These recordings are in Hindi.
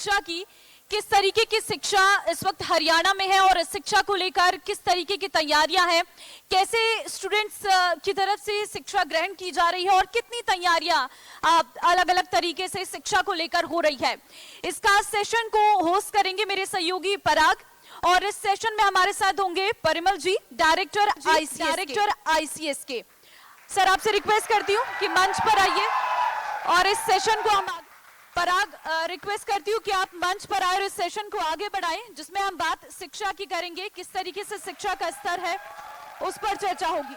शिक्षा की, किस तरीके की शिक्षा इस वक्त हरियाणा में है और इस शिक्षा को लेकर किस तरीके की तैयारियां हैं, कैसे स्टूडेंट्स की तरफ से शिक्षा ग्रहण की जा रही है और कितनी तैयारियां अलग अलग तरीके से शिक्षा को लेकर हो रही है। इसका सेशन को होस्ट करेंगे मेरे सहयोगी पराग और इस सेशन में हमारे साथ होंगे परिमल जी, डायरेक्टर आईसीएस के। सर, आपसे रिक्वेस्ट करती हूँ कि मंच पर आइए और इस सेशन को हम पराग रिक्वेस्ट करती हूँ कि आप मंच पर आए और इस सेशन को आगे बढ़ाएं, जिसमें हम बात शिक्षा की करेंगे, किस तरीके से शिक्षा का स्तर है उस पर चर्चा होगी।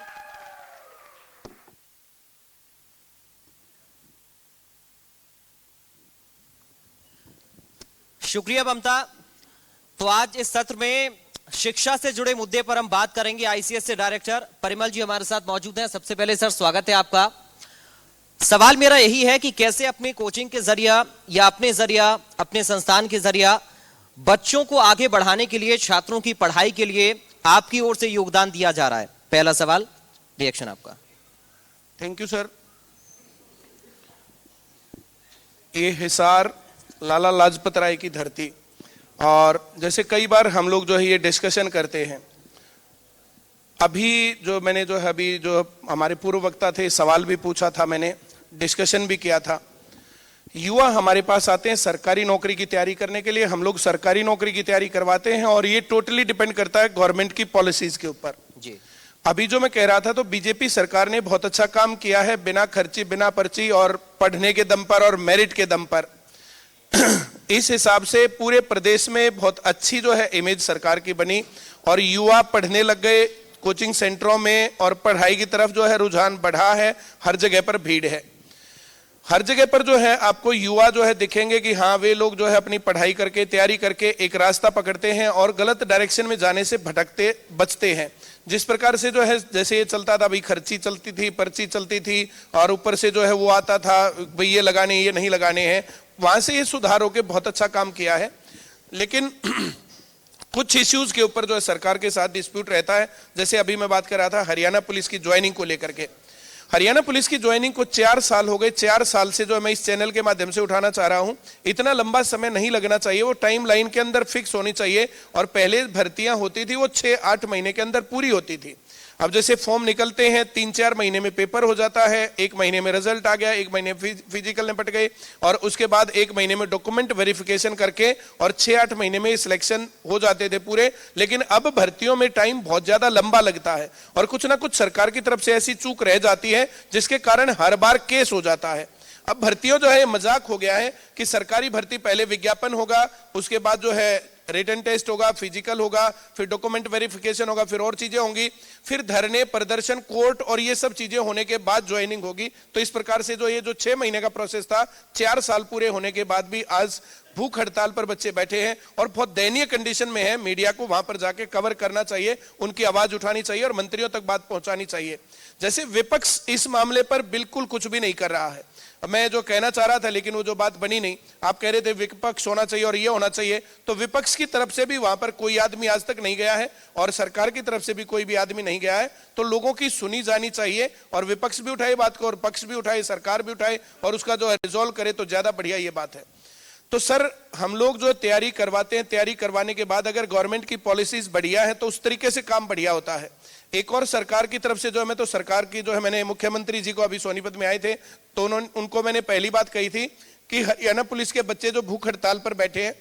शुक्रिया ममता। तो आज इस सत्र में शिक्षा से जुड़े मुद्दे पर हम बात करेंगे। आईसीएस से डायरेक्टर परिमल जी हमारे साथ मौजूद हैं। सबसे पहले सर स्वागत है आपका। सवाल मेरा यही है कि कैसे अपने कोचिंग के जरिया या अपने संस्थान के जरिया बच्चों को आगे बढ़ाने के लिए, छात्रों की पढ़ाई के लिए आपकी ओर से योगदान दिया जा रहा है। पहला सवाल, रिएक्शन आपका। Thank you sir. ये हिसार लाला लाजपत राय की धरती, और जैसे कई बार हम लोग जो है ये डिस्कशन करते हैं, अभी जो हमारे पूर्व वक्ता थे, सवाल भी पूछा था मैंने, डिस्कशन भी किया था। युवा हमारे पास आते हैं सरकारी नौकरी की तैयारी करने के लिए, हम लोग सरकारी नौकरी की तैयारी करवाते हैं और ये टोटली डिपेंड करता है गवर्नमेंट की पॉलिसीज के ऊपर जी। अभी जो मैं कह रहा था, तो बीजेपी सरकार ने बहुत अच्छा काम किया है, बिना खर्ची, बिना पर्ची और पढ़ने के दम पर और मेरिट के दम पर। इस हिसाब से पूरे प्रदेश में बहुत अच्छी जो है इमेज सरकार की बनी और युवा पढ़ने लग गए कोचिंग सेंटरों में और पढ़ाई की तरफ जो है रुझान बढ़ा है। हर जगह पर भीड़ है, हर जगह पर जो है आपको युवा जो है दिखेंगे कि हाँ, वे लोग जो है अपनी पढ़ाई करके, तैयारी करके एक रास्ता पकड़ते हैं और गलत डायरेक्शन में जाने से भटकते बचते हैं। जिस प्रकार से जो है, जैसे ये चलता था, भाई खर्ची चलती थी, पर्ची चलती थी और ऊपर से जो है वो आता था, भाई ये लगाने, ये नहीं लगाने हैं, वहां से ये सुधार होकर बहुत अच्छा काम किया है। लेकिन कुछ इश्यूज के ऊपर जो है सरकार के साथ डिस्प्यूट रहता है। जैसे अभी मैं बात कर रहा था हरियाणा पुलिस की ज्वाइनिंग को लेकर के। हरियाणा पुलिस की ज्वाइनिंग को 4 साल हो गए। 4 साल से जो मैं इस चैनल के माध्यम से उठाना चाह रहा हूं, इतना लंबा समय नहीं लगना चाहिए, वो टाइम लाइन के अंदर फिक्स होनी चाहिए। और पहले भर्तियां होती थी वो 6-8 महीने के अंदर पूरी होती थी। अब जैसे फॉर्म निकलते हैं, 3-4 महीने में पेपर हो जाता है, 1 महीने में रिजल्ट आ गया, 1 महीने फिजिकल निपट गए और उसके बाद 1 महीने में डॉक्यूमेंट वेरिफिकेशन करके और 6-8 महीने में सिलेक्शन हो जाते थे पूरे। लेकिन अब भर्तियों में टाइम बहुत ज्यादा लंबा लगता है और कुछ ना कुछ सरकार की तरफ से ऐसी चूक रह जाती है जिसके कारण हर बार केस हो जाता है। अब भर्तियों जो है मजाक हो गया है कि सरकारी भर्ती पहले विज्ञापन होगा, उसके बाद जो है रिटन टेस्ट होगा, फिजिकल होगा, फिर डॉक्यूमेंट वेरिफिकेशन होगा, फिर और चीजें होंगी, फिर धरने, प्रदर्शन, कोर्ट और ये सब चीजें होने के बाद ज्वाइनिंग होगी। तो इस प्रकार से जो ये 6 महीने का प्रोसेस था, 4 साल पूरे होने के बाद भी आज भूख हड़ताल पर बच्चे बैठे हैं और बहुत दयनीय कंडीशन में है। मीडिया को वहां पर जाके कवर करना चाहिए, उनकी आवाज उठानी चाहिए और मंत्रियों तक बात पहुंचानी चाहिए। जैसे विपक्ष इस मामले पर बिल्कुल कुछ भी नहीं कर रहा है। मैं जो कहना चाह रहा था, लेकिन वो जो बात बनी नहीं, आप कह रहे थे विपक्ष होना चाहिए और ये होना चाहिए, तो विपक्ष की तरफ से भी वहां पर कोई आदमी आज तक नहीं गया है और सरकार की तरफ से भी कोई भी आदमी नहीं गया है। तो लोगों की सुनी जानी चाहिए और विपक्ष भी उठाए बात को और पक्ष भी उठाए, सरकार भी उठाए और उसका जो है रिजोल्व करे तो ज्यादा बढ़िया ये बात है। तो सर, हम लोग जो तैयारी करवाते हैं, तैयारी करवाने के बाद अगर गवर्नमेंट की पॉलिसीज बढ़िया है तो उस तरीके से काम बढ़िया होता है। एक और सरकार की तरफ से जो है, मैं तो सरकार की जो है, मैंने मुख्यमंत्री जी को अभी सोनीपत में आए थे तो उनको मैंने पहली बात कही थी कि हरियाणा पुलिस के बच्चे जो भूख हड़ताल पर बैठे हैं,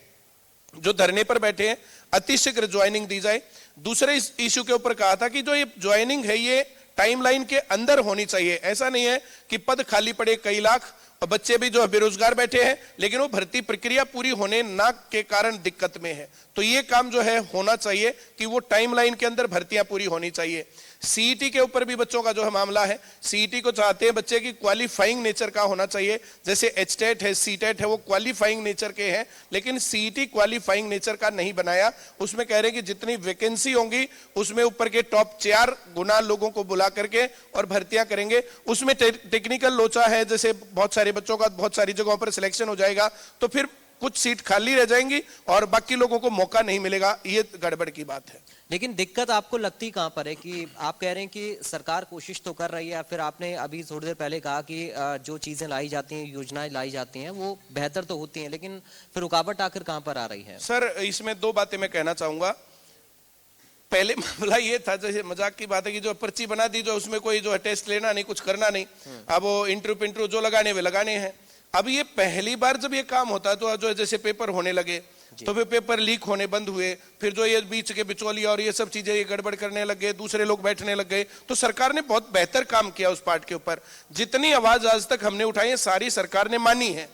जो धरने पर बैठे हैं, अतिशीघ्र ज्वाइनिंग दी जाए। दूसरे इश्यू के ऊपर कहा था कि जो ये ज्वाइनिंग है ये टाइमलाइन के अंदर होनी चाहिए। ऐसा नहीं है कि पद खाली पड़े कई लाख और बच्चे भी जो बेरोजगार बैठे हैं, लेकिन वो भर्ती प्रक्रिया पूरी होने ना के कारण दिक्कत में है। तो ये काम जो है होना चाहिए कि वो टाइमलाइन के अंदर भर्तियां पूरी होनी चाहिए। सीईटी के ऊपर भी बच्चों का जो है मामला है, सीईटी को चाहते हैं बच्चे की क्वालिफाइंग नेचर का होना चाहिए। जैसे एचटेट है, सीटेट है, वो क्वालिफाइंग नेचर के हैं, लेकिन सीईटी क्वालिफाइंग नेचर का नहीं बनाया। उसमें कह रहे हैं कि जितनी वैकेंसी होंगी उसमें ऊपर के टॉप 4 गुना लोगों को बुला करके और भर्तियां करेंगे। उसमें टेक्निकल लोचा है, जैसे बहुत सारे बच्चों का बहुत सारी जगहों पर सिलेक्शन हो जाएगा तो फिर कुछ सीट खाली रह जाएंगी और बाकी लोगों को मौका नहीं मिलेगा, ये गड़बड़ की बात है। लेकिन दिक्कत आपको लगती कहां पर है कि आप कह रहे हैं कि सरकार कोशिश तो कर रही है, फिर आपने अभी थोड़ी देर पहले कहा कि जो चीजें लाई जाती हैं, योजनाएं लाई जाती हैं, वो बेहतर तो होती हैं, लेकिन फिर रुकावट आखिर कहां पर आ रही है? सर इसमें दो बातें मैं कहना चाहूंगा। पहले मामला ये था, जैसे मजाक की बात है कि जो पर्ची बना दी, जो उसमें कोई जो है टेस्ट लेना नहीं, कुछ करना नहीं, अब वो इंटरव्यू पिंटरव्यू जो लगाने वे लगाने हैं। अब ये पहली बार जब ये काम होता है तो जो जैसे पेपर होने लगे तो फिर पेपर लीक होने बंद हुए, फिर जो ये बीच के बिचौलिया और ये सब चीजें ये गड़बड़ करने लग गए, दूसरे लोग बैठने लग गए। तो सरकार ने बहुत बेहतर काम किया उस पार्ट के ऊपर। जितनी आवाज आज तक हमने उठाई है सारी सरकार ने मानी है,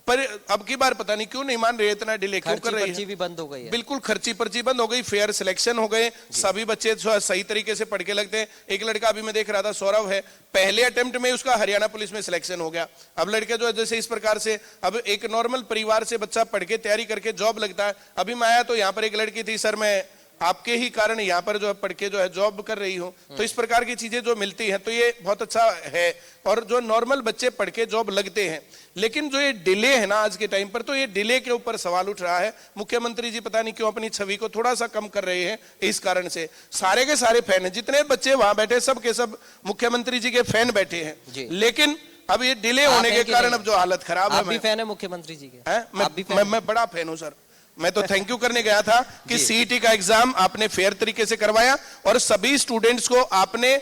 पर अब की बार पता नहीं क्यों नहीं मान रहे, इतना डिले क्यों कर रही है। भी बंद हो गई है। बिल्कुल खर्ची पर्ची बंद हो गई, फेयर सिलेक्शन हो गए, सभी बच्चे सही तरीके से पढ़ के लगते हैं। एक लड़का अभी मैं देख रहा था, सौरभ है, पहले अटेम्प्ट में उसका हरियाणा पुलिस में सिलेक्शन हो गया। अब लड़के जो है जैसे इस प्रकार से, अब एक नॉर्मल परिवार से बच्चा पढ़ के तैयारी करके जॉब लगता है। अभी मैं आया तो यहाँ पर एक लड़की थी, सर मैं आपके ही कारण यहाँ पर जो है पढ़ के जो है जॉब कर रही हूँ। तो इस प्रकार की चीजें जो मिलती हैं तो ये बहुत अच्छा है, और जो नॉर्मल बच्चे पढ़ के जॉब लगते हैं। लेकिन जो ये डिले है ना आज के टाइम पर, तो ये डिले के ऊपर सवाल उठ रहा है। मुख्यमंत्री जी पता नहीं क्यों अपनी छवि को थोड़ा सा कम कर रहे हैं, इस कारण से सारे के सारे फैन हैं, जितने बच्चे वहां बैठे सब के सब मुख्यमंत्री जी के फैन बैठे हैं। लेकिन अब ये डिले होने के कारण अब जो हालत खराब है। आप भी फैन है मुख्यमंत्री जी के? मैं बड़ा फैन हूँ सर। मैं तो थैंक यू करने गया था कि सीईटी का एग्जाम आपने फेयर तरीके से करवाया और सभी स्टूडेंट्स को आपने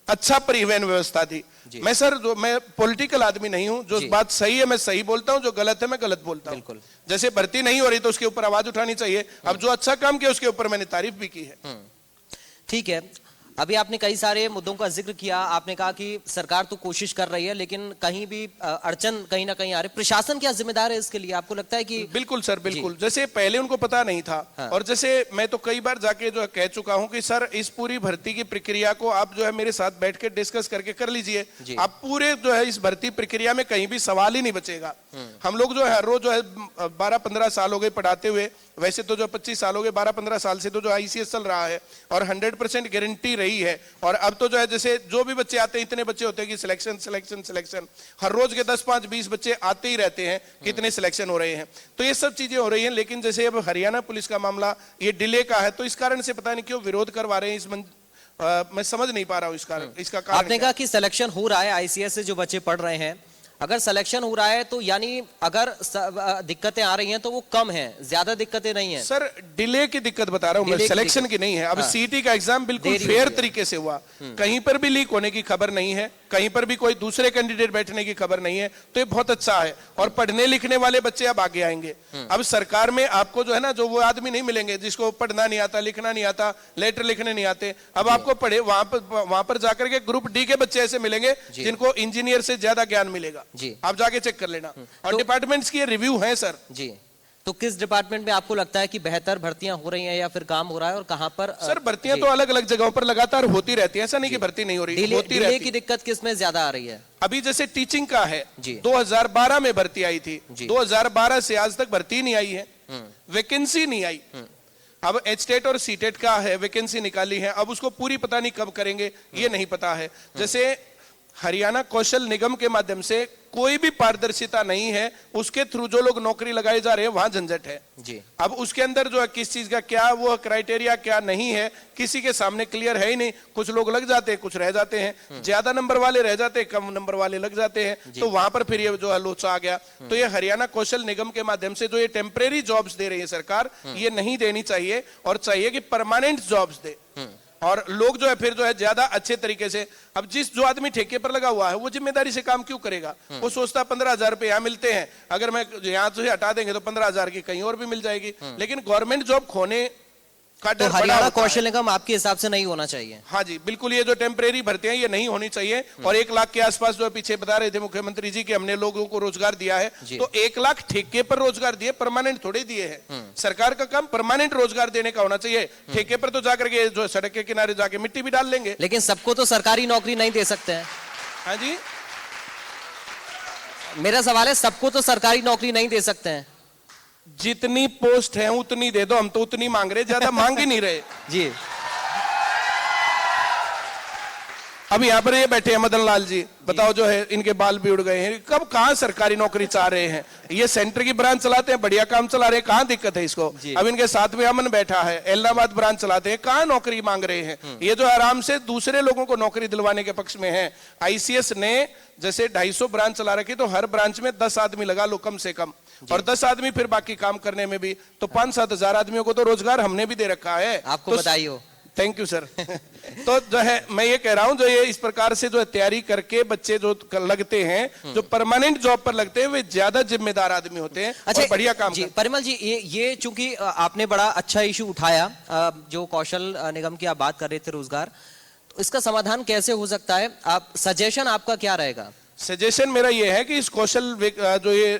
अच्छा परिवहन व्यवस्था दी। मैं सर जो मैं पॉलिटिकल आदमी नहीं हूं, जो बात सही है मैं सही बोलता हूं, जो गलत है मैं गलत बोलता हूं। जैसे भर्ती नहीं हो रही तो उसके ऊपर आवाज उठानी चाहिए। अब जो अच्छा काम किया उसके ऊपर मैंने तारीफ भी की है। ठीक है, अभी आपने कई सारे मुद्दों का जिक्र किया। आपने कहा कि सरकार तो कोशिश कर रही है, लेकिन कहीं भी अड़चन कहीं ना कहीं आ रही। प्रशासन क्या जिम्मेदार है इसके लिए, आपको लगता है कि? बिल्कुल सर, बिल्कुल। जैसे पहले उनको पता नहीं था। हाँ। और जैसे मैं तो कई बार जाके जो कह चुका हूं कि सर इस पूरी भर्ती की प्रक्रिया को आप जो है मेरे साथ बैठ के डिस्कस करके कर लीजिए। आप पूरे जो है इस भर्ती प्रक्रिया में कहीं भी सवाल ही नहीं बचेगा। हम लोग जो है रोज जो है 12-15 साल हो गए पढ़ाते हुए, वैसे तो जो 25 साल हो गए, 12-15 साल से तो जो आईसीएस चल रहा है और 100% गारंटी रही है। और अब तो जो है जैसे जो भी बच्चे आते हैं इतने बच्चे होते हैं कि सिलेक्शन सिलेक्शन सिलेक्शन, हर रोज के 10-5-20 बच्चे आते ही रहते हैं, कितने सिलेक्शन हो रहे हैं। तो ये सब चीजें हो रही हैं। लेकिन जैसे अब हरियाणा पुलिस का मामला ये डिले का है, तो इस कारण से पता नहीं क्यों विरोध करवा रहे हैं। मैं समझ नहीं पा रहा हूं इसका कारण। आपने कहा कि सिलेक्शन हो रहा है आईसीएस से जो बच्चे पढ़ रहे हैं, अगर सिलेक्शन हो रहा है तो यानी अगर दिक्कतें आ रही हैं तो वो कम है, ज्यादा दिक्कतें नहीं है। सर डिले की दिक्कत बता रहा हूं मैं, सिलेक्शन की नहीं है। अब सीईटी का एग्जाम बिल्कुल फेयर तरीके से हुआ, कहीं पर भी लीक होने की खबर नहीं है, कहीं पर भी कोई दूसरे कैंडिडेट बैठने की खबर नहीं है। तो ये बहुत अच्छा है और पढ़ने लिखने वाले बच्चे अब आगे आएंगे। अब सरकार में आपको जो है ना, जो वो आदमी नहीं मिलेंगे जिसको पढ़ना नहीं आता, लिखना नहीं आता, लेटर लिखने नहीं आते। अब आपको पढ़े वहां पर जाकर के ग्रुप डी के बच्चे ऐसे मिलेंगे जिनको इंजीनियर से ज्यादा ज्ञान मिलेगा। आप जाके चेक कर लेना। और डिपार्टमेंट्स की रिव्यू है सर जी। तो किस डिपार्टमेंट में आपको लगता है कि बेहतर भर्तियां हो रही हैं या फिर काम हो रहा है, और कहां पर? सर भर्तियां तो अलग अलग जगहों पर लगातार होती रहती है, ऐसा नहीं कि भर्ती नहीं हो रही, होती रहती है। की दिक्कत किस में ज्यादा आ रही है? अभी जैसे टीचिंग का है, 2012 में भर्ती आई थी, 2012 से आज तक भर्ती नहीं आई है, वैकेंसी नहीं आई। अब एचटेट और सीटेट का है, वैकेंसी निकाली है, अब उसको पूरी पता नहीं कब करेंगे, ये नहीं पता है। जैसे हरियाणा कौशल निगम के माध्यम से कोई भी पारदर्शिता नहीं है, उसके थ्रू जो लोग नौकरी लगाए जा रहे हैं वहां झंझट है जी। अब उसके अंदर जो है किस चीज का क्या वो क्राइटेरिया क्या नहीं है, किसी के सामने क्लियर है ही नहीं। कुछ लोग लग जाते हैं, कुछ रह जाते हैं, ज्यादा नंबर वाले रह जाते हैं, कम नंबर वाले लग जाते हैं, तो वहां पर फिर ये जो है लोचा आ गया। तो ये हरियाणा कौशल निगम के माध्यम से जो ये टेम्परेरी जॉब्स दे रही है सरकार, ये नहीं देनी चाहिए और चाहिए कि परमानेंट जॉब्स दे। और लोग जो है फिर जो है ज्यादा अच्छे तरीके से, अब जो आदमी ठेके पर लगा हुआ है वो जिम्मेदारी से काम क्यों करेगा? वो सोचता 15,000 रुपए यहाँ मिलते हैं, अगर मैं यहाँ से हटा देंगे तो 15,000 की कहीं और भी मिल जाएगी। लेकिन गवर्नमेंट जॉब खोने का डर तो हरियाणा कौशल निगम आपके हिसाब से नहीं होना चाहिए? हाँ जी बिल्कुल, ये जो टेम्परेरी भर्तियां ये नहीं होनी चाहिए। और 1 लाख के आसपास जो पीछे बता रहे थे मुख्यमंत्री जी कि हमने लोगों को रोजगार दिया है, तो 1 लाख ठेके पर रोजगार दिए, परमानेंट थोड़े दिए हैं। सरकार का काम परमानेंट रोजगार देने का होना चाहिए। ठेके पर तो जाकर के जो सड़क के किनारे जाके मिट्टी भी डाल लेंगे। लेकिन सबको तो सरकारी नौकरी नहीं दे सकते हैं। हाँ जी, मेरा सवाल है, सबको तो सरकारी नौकरी नहीं दे सकते हैं। जितनी पोस्ट है उतनी दे दो, हम तो उतनी मांग रहे, ज्यादा मांग ही नहीं रहे जी। अब यहाँ पर ये बैठे हैं मदन लाल जी, बताओ जो है इनके बाल भी उड़ गए हैं, कब कहाँ सरकारी नौकरी चाह रहे हैं, ये सेंटर की ब्रांच चलाते हैं, बढ़िया काम चला रहे हैं, कहाँ दिक्कत है इसको। अब इनके साथ में अमन बैठा है, इलाहाबाद ब्रांच चलाते हैं, कहाँ नौकरी मांग रहे हैं, ये जो आराम से दूसरे लोगों को नौकरी दिलवाने के पक्ष में है। आईसीएस ने जैसे 250 ब्रांच चला रखी, तो हर ब्रांच में 10 आदमी लगा लो कम से कम, और 10 आदमी फिर बाकी काम करने में भी, तो 5-7 हजार आदमियों को तो रोजगार हमने भी दे रखा है। आपको तो बधाई हो। Thank you sir. तो जो है मैं ये कह रहा हूं, जो ये इस प्रकार से जो है तैयारी करके बच्चे जो लगते हैं, जो परमानेंट जॉब पर लगते हैं, वे ज्यादा जिम्मेदार आदमी होते हैं और बढ़िया काम जी, करते हैं। परिमल जी, ये चूंकि आपने बड़ा अच्छा इशू उठाया, जो कौशल निगम की आप बात कर रहे थे, रोजगार, तो इसका समाधान कैसे हो सकता है? आप सजेशन आपका क्या रहेगा? सजेशन मेरा ये है कि इस कौशल जो ये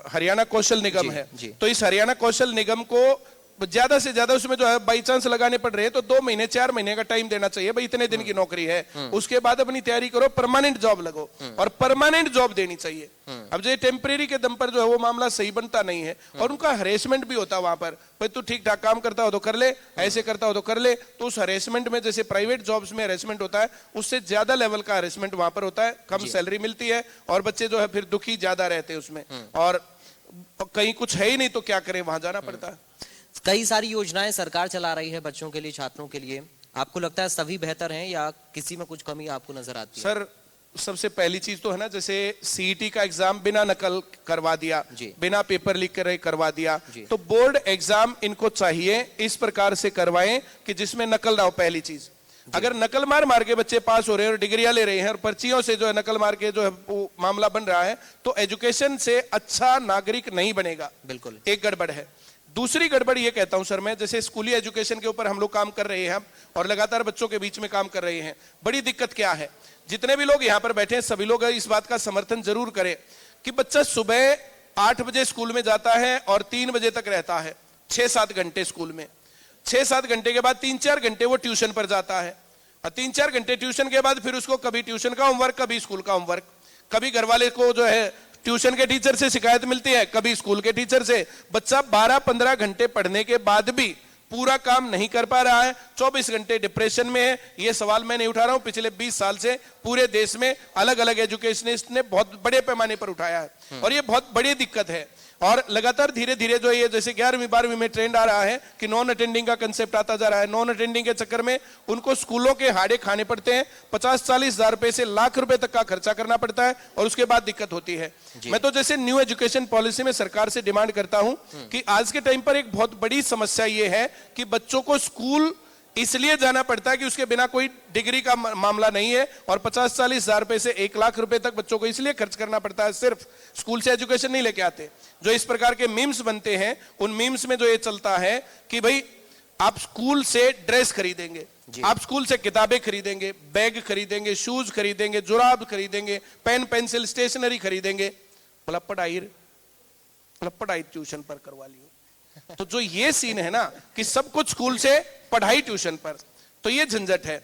हरियाणा कौशल निगम है, तो इस हरियाणा कौशल निगम को ज्यादा से ज्यादा उसमें जो है बाई चांस लगाने पड़ रहे हैं, तो 2 महीने 4 महीने का टाइम देना चाहिए भाई, इतने दिन की नौकरी है, उसके बाद अपनी तैयारी करो, परमानेंट जॉब लगो, और परमानेंट जॉब देनी चाहिए। अब जो टेम्परेरी के दम पर जो है वो मामला सही बनता नहीं है, और उनका हरेसमेंट भी होता है वहां पर, भाई तू ठीक ठाक काम करता हो तो कर ले, ऐसे करता हो तो कर ले, तो उस हरेसमेंट में, जैसे प्राइवेट जॉब्स में हरेसमेंट होता है, उससे ज्यादा लेवल का हरेसमेंट वहां पर होता है, कम सैलरी मिलती है, और बच्चे जो है फिर दुखी ज्यादा रहते हैं उसमें, और कहीं कुछ है ही नहीं तो क्या करें, वहां जाना पड़ता है। कई सारी योजनाएं सरकार चला रही है बच्चों के लिए, छात्रों के लिए, आपको लगता है सभी बेहतर हैं या किसी में कुछ कमी आपको नजर आती है? सर सबसे पहली चीज तो है ना, जैसे सीईटी का एग्जाम बिना नकल करवा दिया, बिना पेपर लीक कर करवा दिया, तो बोर्ड एग्जाम इनको चाहिए इस प्रकार से करवाएं कि जिसमें नकल ना हो। पहली चीज, अगर नकल मार मार के बच्चे पास हो रहे हैं और डिग्रियां ले रहे हैं, और पर्चियों से जो है नकल मार के जो है वो मामला बन रहा है, तो एजुकेशन से अच्छा नागरिक नहीं बनेगा। बिल्कुल एक गड़बड़ है। दूसरी गड़बड़ ये कहता हूं सर मैं, जैसे स्कूली एजुकेशन के ऊपर हम लोग काम कर रहे हैं और लगातार बच्चों के बीच में काम कर रहे हैं, बड़ी दिक्कत क्या है, जितने भी लोग यहां पर बैठे हैं सभी लोग इस बात का समर्थन जरूर करें कि बच्चा सुबह 8 बजे स्कूल में जाता है और 3 बजे तक रहता है, 6-7 घंटे स्कूल में, 6-7 घंटे के बाद 3-4 घंटे वो ट्यूशन पर जाता है, और 3-4 घंटे ट्यूशन के बाद फिर उसको कभी ट्यूशन का होमवर्क, कभी स्कूल का होमवर्क, कभी घर वाले को जो है ट्यूशन के टीचर से शिकायत मिलती है, कभी स्कूल के टीचर से। बच्चा 12-15 घंटे पढ़ने के बाद भी पूरा काम नहीं कर पा रहा है, 24 घंटे डिप्रेशन में है। ये सवाल मैं नहीं उठा रहा हूं, पिछले 20 साल से पूरे देश में अलग अलग एजुकेशनिस्ट ने बहुत बड़े पैमाने पर उठाया है, और ये बहुत बड़ी दिक्कत है। और लगातार धीरे धीरे जो ये जैसे 11वीं 12वीं में ट्रेंड आ रहा है कि नॉन अटेंडिंग का कंसेप्ट आता जा रहा है, नॉन अटेंडिंग के चक्कर में उनको स्कूलों के हाड़े खाने पड़ते हैं, 50-40 हजार रुपए से लाख रुपए तक का खर्चा करना पड़ता है, और उसके बाद दिक्कत होती है। मैं तो जैसे न्यू एजुकेशन पॉलिसी में सरकार से डिमांड करता हूं कि आज के टाइम पर एक बहुत बड़ी समस्या ये है कि बच्चों को स्कूल इसलिए जाना पड़ता है कि उसके बिना कोई डिग्री का मामला नहीं है, और 50-40 हजार रुपए से 1 लाख रुपए तक बच्चों को इसलिए खर्च करना पड़ता है, सिर्फ स्कूल से एजुकेशन नहीं लेके आते। जो इस प्रकार के मीम्स बनते हैं, उन मीम्स में जो ये चलता है कि भाई आप स्कूल से ड्रेस खरीदेंगे, आप स्कूल से किताबें खरीदेंगे, बैग खरीदेंगे, शूज खरीदेंगे, जुराब खरीदेंगे, पेन पेंसिल स्टेशनरी खरीदेंगे, मतलब पढ़ाई ट्यूशन पर करवा लियो। तो जो ये सीन है ना कि सब कुछ स्कूल से पढ़ाई ट्यूशन पर, तो ये झंझट है।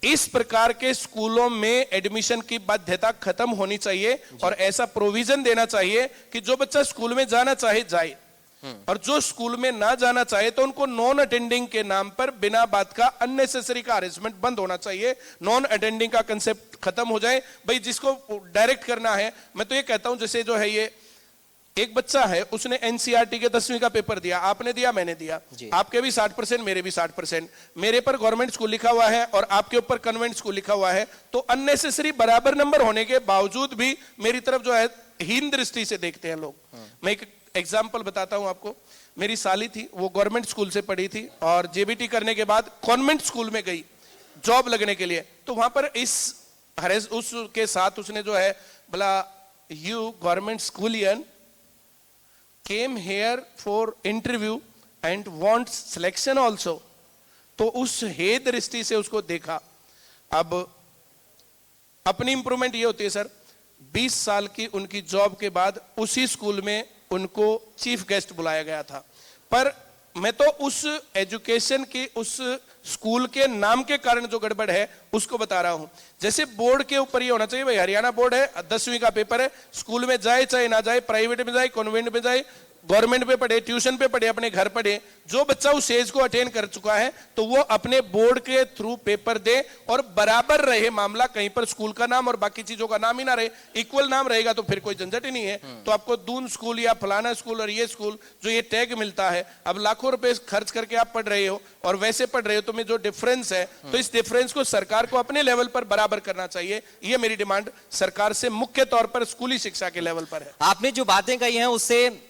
इस प्रकार के स्कूलों में एडमिशन की बाध्यता खत्म होनी चाहिए, और ऐसा प्रोविजन देना चाहिए कि जो बच्चा स्कूल में जाना चाहे जाए, और जो स्कूल में ना जाना चाहे तो उनको नॉन अटेंडिंग के नाम पर बिना बात का अननेसेसरी का हरेसमेंट बंद होना चाहिए। नॉन अटेंडिंग का कंसेप्ट खत्म हो जाए। भाई जिसको डायरेक्ट करना है, मैं तो ये कहता हूं जैसे जो है ये एक बच्चा है, उसने एनसीईआरटी के 10वीं का पेपर दिया, आपने दिया, मैंने दिया, आपके भी 60%, मेरे भी 60%, मेरे पर गवर्नमेंट स्कूल लिखा हुआ है और आपके ऊपर कन्वेंट स्कूल लिखा हुआ है, तो अननेसेसरी बराबर नंबर होने के बावजूद भी मेरी तरफ जो है हीन दृष्टि से देखते हैं लोग। मैं एक एग्जाम्पल बताता हूं आपको। मेरी साली थी, वो गवर्नमेंट स्कूल से पढ़ी थी, और जेबीटी करने के बाद कॉन्वेंट स्कूल में गई जॉब लगने के लिए, तो वहां पर उसके साथ उसने जो है बोला, यू गवर्नमेंट स्कूलियन came here for interview and wants selection also। तो उस हे दृष्टि से उसको देखा। अब अपनी इंप्रूवमेंट ये होती है सर, 20 साल की उनकी जॉब के बाद उसी स्कूल में उनको चीफ गेस्ट बुलाया गया था, पर मैं तो उस एजुकेशन की, उस स्कूल के नाम के कारण जो गड़बड़ है उसको बता रहा हूं। जैसे बोर्ड के ऊपर ये होना चाहिए, भाई हरियाणा बोर्ड है, 10वीं का पेपर है, स्कूल में जाए चाहे ना जाए, प्राइवेट में जाए, कॉन्वेंट में जाए, गवर्नमेंट पे पढ़े, ट्यूशन पे पढ़े, अपने घर पढ़े, जो बच्चा उस एज को अटेन कर चुका है तो वो अपने बोर्ड के थ्रू पेपर दे और बराबर रहे मामला, कहीं पर स्कूल का नाम और बाकी चीजों का नाम ही ना रहे, इक्वल नाम रहेगा तो फिर कोई झंझट ही नहीं है। तो आपको दून स्कूल या फलाना स्कूल और ये स्कूल जो ये टैग मिलता है, अब लाखों रुपए खर्च करके आप पढ़ रहे हो और वैसे पढ़ रहे हो, तो में जो डिफरेंस है तो इस डिफरेंस को सरकार को अपने लेवल पर बराबर करना चाहिए। ये मेरी डिमांड सरकार से मुख्य तौर पर स्कूली शिक्षा के लेवल पर है। आपने जो बातें कही हैं उससे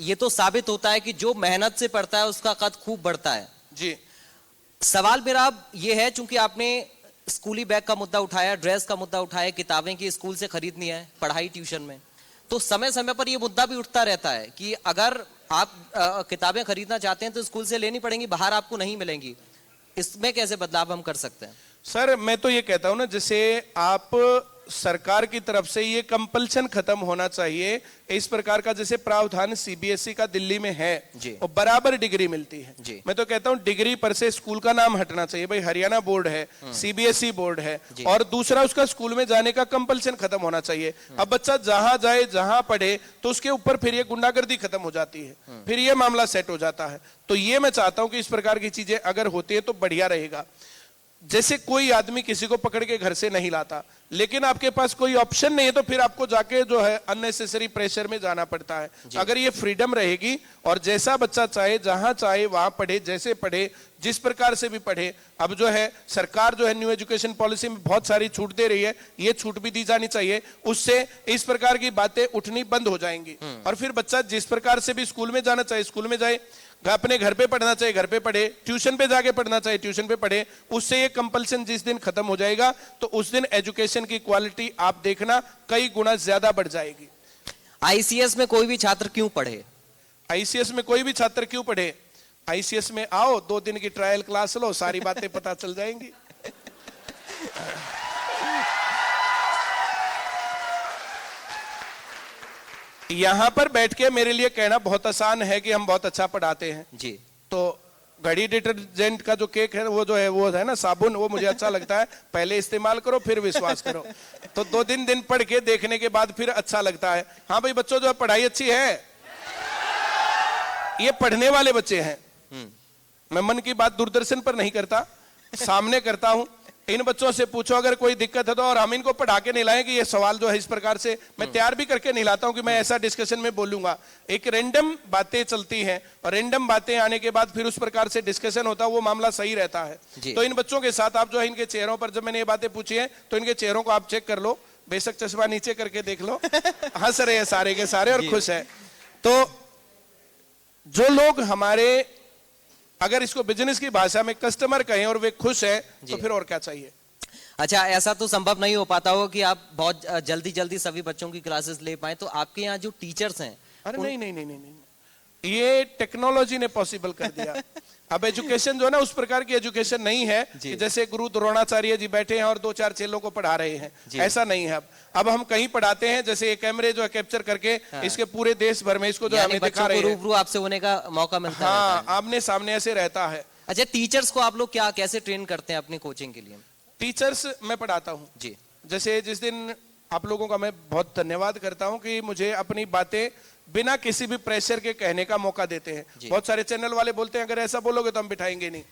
ये तो साबित होता है कि जो मेहनत से पढ़ता है उसका कद खूब बढ़ता है। जी, सवाल मेरा अब ये है, चूंकि आपने स्कूली बैग का मुद्दा उठाया, ड्रेस का मुद्दा उठाया, किताबें की स्कूल से खरीदनी है, पढ़ाई ट्यूशन में, तो समय समय पर ये मुद्दा भी उठता रहता है कि अगर आप किताबें खरीदना चाहते हैं तो स्कूल से लेनी पड़ेंगी, बाहर आपको नहीं मिलेंगी। इसमें कैसे बदलाव हम कर सकते हैं? सर मैं तो ये कहता हूं ना, जैसे आप सरकार की तरफ से ये कंपल्शन खत्म होना चाहिए, इस प्रकार का जैसे प्रावधान सीबीएसई का दिल्ली में है और बराबर डिग्री मिलती है जी। मैं तो कहता हूं डिग्री पर से स्कूल का नाम हटना चाहिए। भाई हरियाणा बोर्ड है, सीबीएसई बोर्ड है, और दूसरा उसका स्कूल में जाने का कंपल्शन खत्म होना चाहिए। अब बच्चा जहां जाए जहां पढ़े तो उसके ऊपर फिर ये गुंडागर्दी खत्म हो जाती है, फिर ये मामला सेट हो जाता है। तो ये मैं चाहता हूं कि इस प्रकार की चीजें अगर होती है तो बढ़िया रहेगा। जैसे कोई आदमी किसी को पकड़ के घर से नहीं लाता, लेकिन आपके पास कोई ऑप्शन नहीं है तो फिर आपको जाके जो है अननेसेसरी प्रेशर में जाना पड़ता है। अगर ये फ्रीडम रहेगी और जैसा बच्चा चाहे जहां चाहे वहां पढ़े, जैसे पढ़े, जिस प्रकार से भी पढ़े। अब जो है सरकार जो है न्यू एजुकेशन पॉलिसी में बहुत सारी छूट दे रही है, ये छूट भी दी जानी चाहिए, उससे इस प्रकार की बातें उठनी बंद हो जाएंगी और फिर बच्चा जिस प्रकार से भी स्कूल में जाना चाहे स्कूल में जाए, अपने घर पे पढ़ना चाहिए घर पे पढ़े, ट्यूशन पे जाके पढ़ना चाहिए ट्यूशन पे पढ़े। उससे ये कंपल्सन जिस दिन खत्म हो जाएगा तो उस दिन एजुकेशन की क्वालिटी आप देखना कई गुना ज्यादा बढ़ जाएगी। आईसीएस में कोई भी छात्र क्यों पढ़े? आईसीएस में कोई भी छात्र क्यों पढ़े? आईसीएस में आओ, 2 दिन की ट्रायल क्लास लो, सारी बातें पता चल जाएंगी। यहां पर बैठ के मेरे लिए कहना बहुत आसान है कि हम बहुत अच्छा पढ़ाते हैं जी। तो घड़ी डिटर्जेंट का जो केक है वो जो है वो है ना साबुन, वो मुझे अच्छा लगता है, पहले इस्तेमाल करो फिर विश्वास करो। तो 2 दिन पढ़ के देखने के बाद फिर अच्छा लगता है। हाँ भाई बच्चों, जो पढ़ाई अच्छी है, ये पढ़ने वाले बच्चे हैं। मैं मन की बात दूरदर्शन पर नहीं करता, सामने करता हूं। इन बच्चों से पूछो अगर कोई दिक्कत है तो, और हम इनको पढ़ा के नहीं लाए कि ये सवाल जो है इस प्रकार से मैं तैयार भी करके नहीं लाता हूं कि मैं ऐसा डिस्कशन में बोलूंगा। एक रैंडम बातें चलती हैं और रैंडम बातें आने के बाद फिर उस प्रकार से डिस्कशन होता है, वो मामला सही रहता है। तो इन बच्चों के साथ आप जो है इनके चेहरों पर, जब मैंने ये बातें पूछी है तो इनके चेहरों को आप चेक कर लो, बेशक चश्मा नीचे करके देख लो, हंस रहे हैं सारे के सारे और खुश है। तो जो लोग हमारे, अगर इसको बिजनेस की भाषा में कस्टमर कहें और वे खुश हैं तो फिर और क्या चाहिए। अच्छा, ऐसा तो संभव नहीं हो पाता हो कि आप बहुत जल्दी जल्दी सभी बच्चों की क्लासेस ले पाए, तो आपके यहाँ जो टीचर्स हैं? अरे नहीं, ये टेक्नोलॉजी ने पॉसिबल कर दिया। अब एजुकेशन जो है ना उस प्रकार की एजुकेशन नहीं है कि जैसे गुरु द्रोणाचार्य जी बैठे हैं और 2-4 चेलों को पढ़ा रहे हैं, ऐसा नहीं है। अब हम कहीं पढ़ाते हैं, जैसे ये कैमरे जो है कैप्चर करके इसके पूरे देश भर में इसको जो हमें दिखा रहे हैं, रूबरू आपसे होने का मौका मिलता है। हाँ, आमने सामने ऐसे रहता है। अच्छा, टीचर्स को आप लोग क्या कैसे ट्रेन करते हैं अपनी कोचिंग के लिए? टीचर्स मैं पढ़ाता हूँ जी। जैसे जिस दिन आप लोगों का मैं बहुत धन्यवाद करता हूं कि मुझे अपनी बातें बिना किसी भी प्रेशर के कहने का मौका देते हैं। बहुत सारे चैनल वाले बोलते हैं अगर ऐसा बोलोगे तो हम बिठाएंगे नहीं,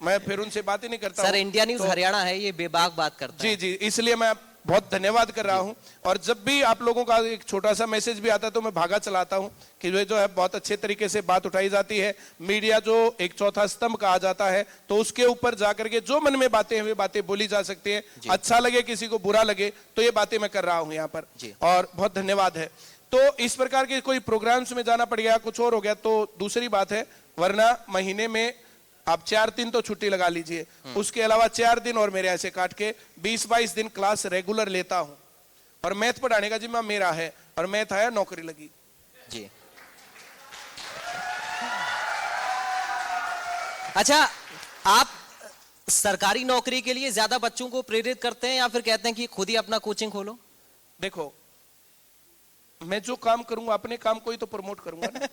मैं फिर उनसे बात ही नहीं करता। सर, इंडिया न्यूज़ हरियाणा है, ये बेबाक बात करता है। जी, इसलिए मैं बहुत धन्यवाद कर रहा हूं। और जब भी आप लोगों का एक छोटा सा मैसेज भी आता है तो मैं भागा चलाता हूं कि जो है बहुत अच्छे तरीके से बात उठाई जाती है। मीडिया जो एक चौथा स्तंभ कहा जाता है, तो उसके ऊपर जाकर के जो मन में बातें हैं वे बातें बोली जा सकती है। अच्छा लगे किसी को, बुरा लगे, तो ये बातें मैं कर रहा हूं यहाँ पर, और बहुत धन्यवाद है। तो इस प्रकार के कोई प्रोग्राम्स में जाना पड़ गया, कुछ और हो गया तो दूसरी बात है, वरना महीने में आप 4 दिन तो छुट्टी लगा लीजिए, उसके अलावा 4 दिन और मेरे ऐसे काट के 20-22 दिन क्लास रेगुलर लेता हूं। और मैथ पढ़ाने का जिम्मा मेरा है, और मैथ आया नौकरी लगी। जी। अच्छा, आप सरकारी नौकरी के लिए ज्यादा बच्चों को प्रेरित करते हैं या फिर कहते हैं कि खुद ही अपना कोचिंग खोलो? देखो, मैं जो काम करूंगा अपने काम को ही तो प्रमोट करूंगा ना।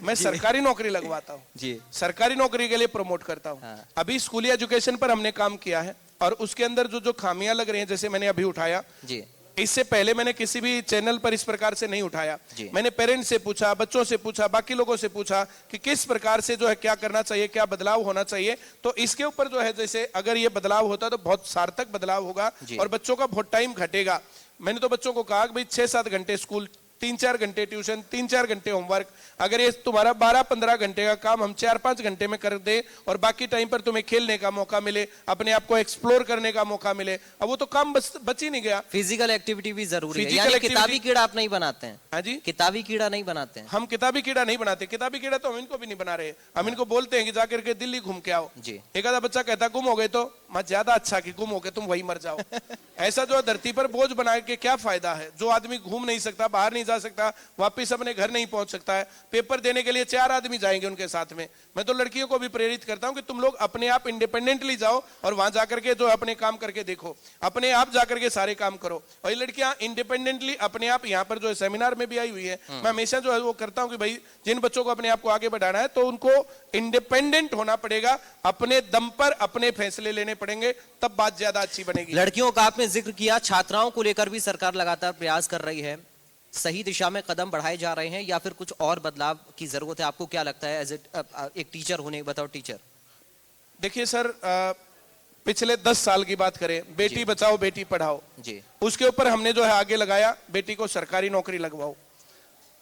मैं सरकारी नौकरी लगवाता हूँ जी। सरकारी नौकरी के लिए प्रमोट करता हूँ। हाँ। अभी स्कूली एजुकेशन पर हमने काम किया है और उसके अंदर जो जो खामियां लग रही हैं, जैसे मैंने अभी उठाया, जी इससे पहले मैंने किसी भी चैनल पर इस प्रकार से नहीं उठाया। जी। मैंने पेरेंट्स से पूछा, बच्चों से पूछा, बाकी लोगों से पूछा कि किस प्रकार से जो है क्या करना चाहिए, क्या बदलाव होना चाहिए। तो इसके ऊपर जो है, जैसे अगर ये बदलाव होता तो बहुत सार्थक बदलाव होगा और बच्चों का बहुत टाइम घटेगा। मैंने तो बच्चों को कहा कि भाई 6-7 घंटे स्कूल, 3-4 घंटे ट्यूशन, 3-4 घंटे होमवर्क, अगर ये तुम्हारा 12-15 घंटे का काम हम 4-5 घंटे में कर दे और बाकी टाइम पर तुम्हें खेलने का मौका मिले, अपने आप को एक्सप्लोर करने का मौका मिले, अब वो तो काम बच ही नहीं गया। फिजिकल एक्टिविटी भी जरूरी है, Physical यानी activity- किताबी कीड़ा आप नहीं बनाते हैं? हाँ जी, किताबी कीड़ा नहीं बनाते हैं? हम किताबी कीड़ा नहीं बनाते। किताबी कीड़ा तो हम इनको भी नहीं बना रहे। हम इनको बोलते हैं कि जाकर के दिल्ली घूम के आओ जी। एक आधा बच्चा कहता गुम हो गए तो मैं ज्यादा अच्छा कि गुम हो गए तुम वही मर जाओ। ऐसा जो धरती पर बोझ बना के क्या फायदा है? जो आदमी घूम नहीं सकता, बाहर नहीं जा सकता, वापिस अपने घर नहीं पहुंच सकता है, पेपर देने के लिए 4 आदमी जाएंगे उनके साथ में। मैं तो लड़कियों को भी प्रेरित करता हूं कि तुम लोग अपने आप इंडिपेंडेंटली जाओ और वहां जाकर के जो अपने काम करके देखो, अपने आप जाकर के सारे काम करो। और ये लड़कियां इंडिपेंडेंटली अपने आप, यहाँ पर जो है सेमिनार में भी आई हुई है, मैं हमेशा जो है वो करता हूं कि भाई जिन बच्चों को अपने आप को आगे बढ़ाना है तो उनको इंडिपेंडेंट होना पड़ेगा, अपने दम पर अपने फैसले लेने पड़ेंगे, तब बात ज्यादा अच्छी बनेगी। लड़कियों का आपने जिक्र किया, छात्राओं को लेकर भी सरकार लगातार प्रयास कर रही है, सही दिशा में कदम बढ़ाए जा रहे हैं या फिर कुछ और बदलाव की जरूरत है? आपको क्या लगता है एज एक टीचर होने, बताओ टीचर। देखिए सर, पिछले 10 साल की बात करें, बेटी बचाओ बेटी पढ़ाओ जी उसके ऊपर हमने जो है आगे लगाया, बेटी को सरकारी नौकरी लगवाओ।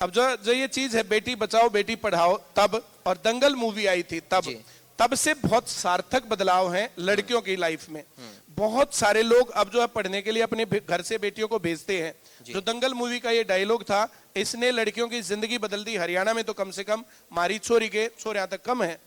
अब जो ये चीज है बेटी बचाओ बेटी पढ़ाओ, तब और दंगल मूवी आई थी तब से बहुत सार्थक बदलाव हैं लड़कियों की लाइफ में। बहुत सारे लोग अब जो है पढ़ने के लिए अपने घर से बेटियों को भेजते हैं। जो दंगल मूवी का ये डायलॉग था, इसने लड़कियों की जिंदगी बदल दी। हरियाणा में तो कम से कम मारी छोरी के छोरियां तक कम है।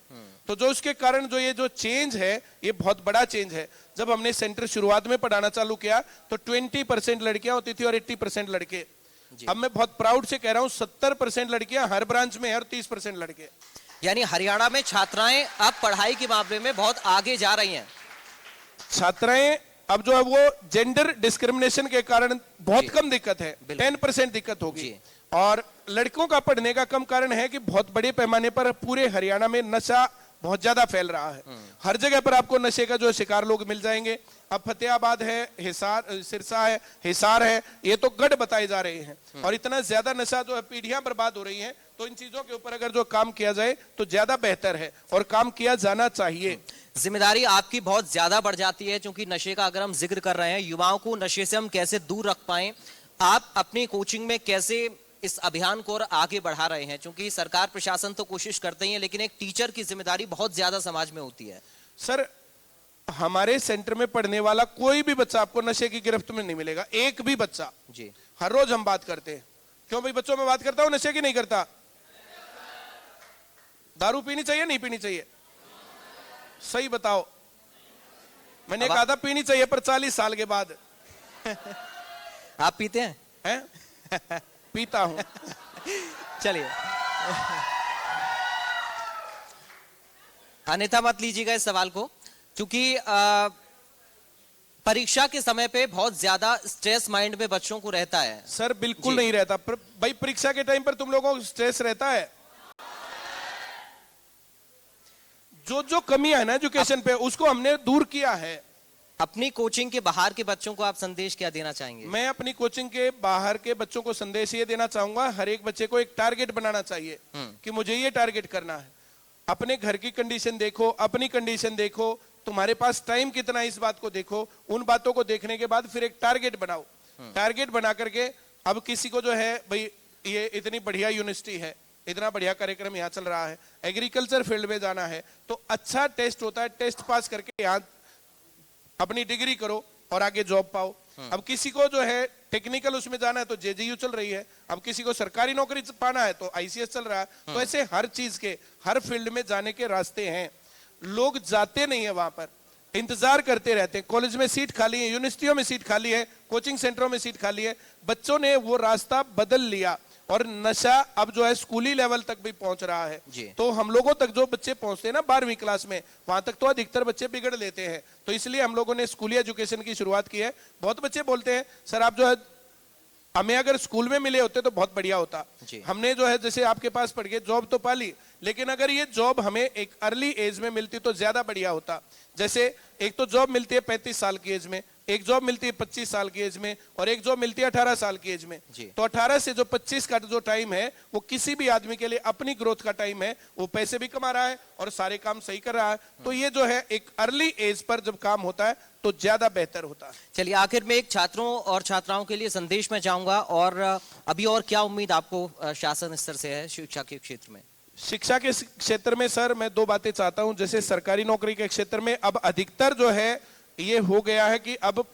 तो जो उसके कारण जो ये जो चेंज है, ये बहुत बड़ा चेंज है। जब हमने सेंटर शुरुआत में पढ़ाना चालू किया तो 20% लड़कियां होती थी और 80% लड़के। अब मैं बहुत प्राउड से कह रहा हूं 70% लड़कियां हर ब्रांच में है और 30% लड़के। यानी हरियाणा में छात्राएं अब पढ़ाई के मामले में बहुत आगे जा रही हैं। छात्राएं अब जो है वो जेंडर डिस्क्रिमिनेशन के कारण बहुत कम दिक्कत है, 10% दिक्कत होगी। और लड़कों का पढ़ने का कम कारण है कि बहुत बड़े पैमाने पर पूरे हरियाणा में नशा बहुत ज्यादा फैल रहा है। हर जगह पर आपको नशे का जो शिकार लोग मिल जाएंगे। अब फतेहाबाद है, सिरसा है, हिसार है, ये तो गढ़ बताए जा रहे हैं। और इतना ज्यादा नशा जो है, पीढ़ियां बर्बाद हो रही हैं। तो इन चीजों के ऊपर अगर जो काम किया जाए तो ज्यादा बेहतर है और काम किया जाना चाहिए। जिम्मेदारी आपकी बहुत ज्यादा बढ़ जाती है, क्योंकि नशे का अगर हम जिक्र कर रहे हैं, युवाओं को नशे से हम कैसे दूर रख पाए, आप अपनी कोचिंग में कैसे इस अभियान को और आगे बढ़ा रहे हैं? क्योंकि सरकार प्रशासन तो कोशिश करते ही है, लेकिन एक टीचर की जिम्मेदारी बहुत ज्यादा समाज में होती है। सर, हमारे सेंटर में पढ़ने वाला कोई भी बच्चा आपको नशे की गिरफ्त में नहीं मिलेगा, एक भी बच्चा जी। हर रोज हम बात करते हैं। क्यों भाई बच्चों में बात करता हूं, नशे की नहीं करता? दारू पीनी चाहिए नहीं पीनी चाहिए? सही बताओ। मैंने कहा था पीनी चाहिए, पर 40 साल के बाद। आप पीते हैं? हैं? पीता हूं। चलिए, अन्यथा मत लीजिएगा इस सवाल को, क्योंकि परीक्षा के समय पे बहुत ज्यादा स्ट्रेस माइंड में बच्चों को रहता है। सर बिल्कुल नहीं रहता। भाई परीक्षा के टाइम पर तुम लोगों को स्ट्रेस रहता है? जो कमियां है ना एजुकेशन पे, उसको हमने दूर किया है। अपनी कोचिंग के बाहर के बच्चों को आप संदेश क्या देना चाहेंगे? मैं अपनी कोचिंग के बाहर के बच्चों को संदेश ये देना चाहूंगा, हर एक बच्चे को एक टारगेट बनाना चाहिए कि मुझे ये टारगेट करना है। अपने घर की कंडीशन देखो, अपनी कंडीशन देखो, तुम्हारे पास टाइम कितना है इस बात को देखो। उन बातों को देखने के बाद फिर एक टारगेट बनाओ। टारगेट बना करके अब किसी को जो है भाई ये इतनी बढ़िया यूनिवर्सिटी है, इतना बढ़िया कार्यक्रम यहाँ चल रहा है, एग्रीकल्चर फील्ड में जाना है, तो अच्छा टेस्ट होता है, टेस्ट पास करके यहाँ अपनी डिग्री करो और आगे जॉब पाओ। अब किसी को जो है टेक्निकल उसमें जाना है तो जेजीयू चल रही है, अब किसी को सरकारी नौकरी पाना है तो आईसीएस चल रहा है। तो ऐसे हर चीज के, हर फील्ड में जाने के रास्ते हैं। लोग जाते नहीं है वहां पर, इंतजार करते रहते हैं। कॉलेज में सीट खाली है, यूनिवर्सिटियों में सीट खाली है, कोचिंग सेंटरों में सीट खाली है। बच्चों ने वो रास्ता बदल लिया और नशा अब जो है स्कूली लेवल तक भी पहुंच रहा है। तो हम लोगों तक जो बच्चे पहुंचते हैं ना 12वीं क्लास में, वहां तक तो अधिकतर बच्चे बिगड़ लेते हैं। तो इसलिए हम लोगों ने स्कूली एजुकेशन की शुरुआत की है। बहुत बच्चे बोलते हैं सर आप जो है हमें अगर स्कूल में मिले होते तो बहुत बढ़िया होता। जी। हमने जो है जैसे आपके पास पढ़ के जॉब तो पा ली, लेकिन अगर ये जॉब हमें एक अर्ली एज में मिलती तो ज्यादा बढ़िया होता। जैसे एक तो जॉब मिलती है 35 साल की एज में, एक जॉब मिलती है 25 साल की एज में, और एक जॉब मिलती है 18 साल की एज में। जी। तो 18 से जो 25 का जो टाइम है वो किसी भी आदमी के लिए अपनी ग्रोथ का टाइम है। वो पैसे भी कमा रहा है और सारे काम सही कर रहा है। तो ये जो है एक अर्ली एज पर जब काम होता है तो ज्यादा बेहतर होता है। चलिए आखिर में एक छात्रों और छात्राओं के लिए संदेश में चाहूंगा, और अभी और क्या उम्मीद आपको शासन स्तर से है शिक्षा के क्षेत्र में? शिक्षा के क्षेत्र में सर मैं दो बातें चाहता हूं। जैसे सरकारी नौकरी के क्षेत्र में अब अधिकतर जो है ये हो गया है कि अब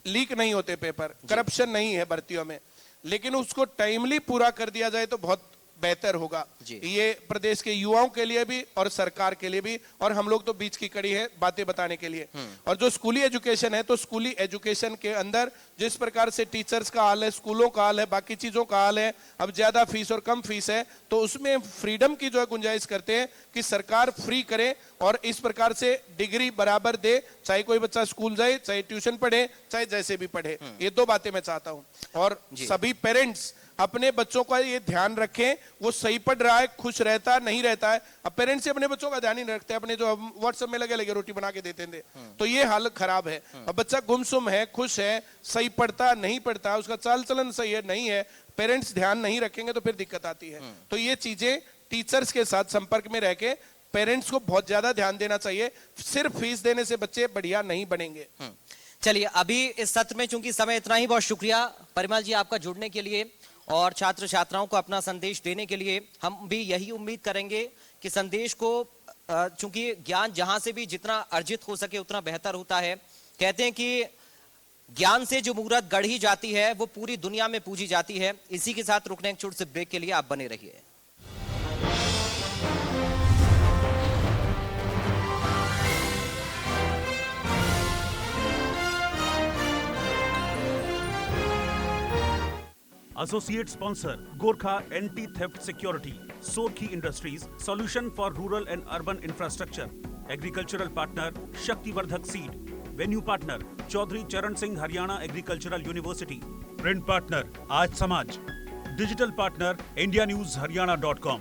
लीक नहीं होते पेपर, करप्शन नहीं है भर्तियों में, लेकिन उसको टाइमली पूरा कर दिया जाए तो बहुत बेहतर होगा। ये प्रदेश के युवाओं के लिए भी और सरकार के लिए भी, और हम लोग तो बीच की कड़ी है बातें बताने के लिए। और जो स्कूली एजुकेशन है, तो स्कूली एजुकेशन के अंदर जिस प्रकार से टीचर्स का हाल है, स्कूलों का हाल है, बाकी चीजों का हाल है, अब ज्यादा फीस और कम फीस है, तो उसमें फ्रीडम की जो है गुंजाइश करते हैं कि सरकार फ्री करे और इस प्रकार से डिग्री बराबर दे, चाहे कोई बच्चा स्कूल जाए, चाहे ट्यूशन पढ़े, चाहे जैसे भी पढ़े। ये दो बातें मैं चाहता हूँ। और सभी पेरेंट्स अपने बच्चों का ये ध्यान रखें, वो सही पढ़ रहा है, खुश रहता है, नहीं रहता है। अब पेरेंट्स से अपने बच्चों का ध्यान ही नहीं रखते, अपने जो व्हाट्सएप में लगे लगे रोटी बना के देते थे, तो ये हालत खराब है। अब बच्चा गुमसुम है, खुश है, सही पढ़ता नहीं पढ़ता, उसका चाल चलन सही है नहीं है, पेरेंट्स ध्यान नहीं रखेंगे तो फिर दिक्कत आती है। तो ये चीजें टीचर्स के साथ संपर्क में रह के पेरेंट्स को बहुत ज्यादा ध्यान देना चाहिए। सिर्फ फीस देने से बच्चे बढ़िया नहीं बनेंगे। चलिए अभी इस सत्र में चूंकि समय इतना ही, बहुत शुक्रिया परिमल जी आपका जुड़ने के लिए और छात्र छात्राओं को अपना संदेश देने के लिए। हम भी यही उम्मीद करेंगे कि संदेश को, चूंकि ज्ञान जहां से भी जितना अर्जित हो सके उतना बेहतर होता है। कहते हैं कि ज्ञान से जो मूर्त गढ़ी जाती है वो पूरी दुनिया में पूजी जाती है। इसी के साथ रुकने एक छोटे से ब्रेक के लिए आप बने रहिए। Associate sponsor Gorkha Anti-Theft Security, Sorki Industries, Solution for Rural and Urban Infrastructure, Agricultural Partner Shaktivardhak Seed, Venue Partner Chaudhry Charan Singh Haryana Agricultural University, Print Partner Aaj Samaj, Digital Partner IndiaNewsHaryana.com,